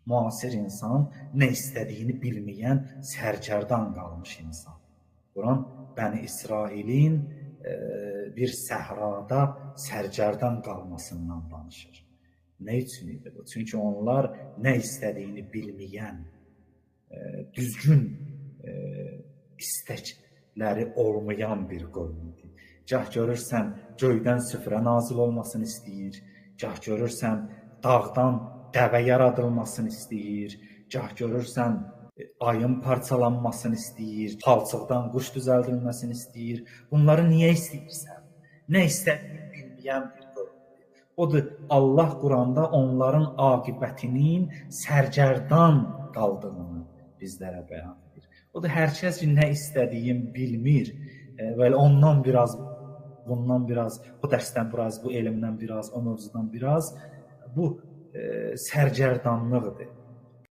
Müasir insan nə istədiyini bilməyən sərgərdan qalmış insan. Quran Bəni İsrailin bir səhrada sərgərdan qalmasından danışır. Nə üçün idi bu? Çünki onlar nə istədiyini bilməyən, düzgün istəkləri olmayan bir qövm idi. Gah görürsən göydən süfrə nazil olmasını istəyir, gah görürsən dağdan dəvə yaradılmasını istəyir, gah görürsən ayın parçalanmasını istəyir, palçıqdan quş düzəldilməsini istəyir. Bunları niyə istəyirsən? Nə istədiyini bilməyən bir qövmdür. Odur, Allah Quranda onların aqibətinin sərgərdan qaldığını bizlərə bəyan edir. Odur, hər kəs ki, nə istədiyini bilmir və ondan biraz, bundan biraz, bu dərsdən biraz, bu elmdən biraz, o mövzudan biraz, bu sərgərdanlıqdır.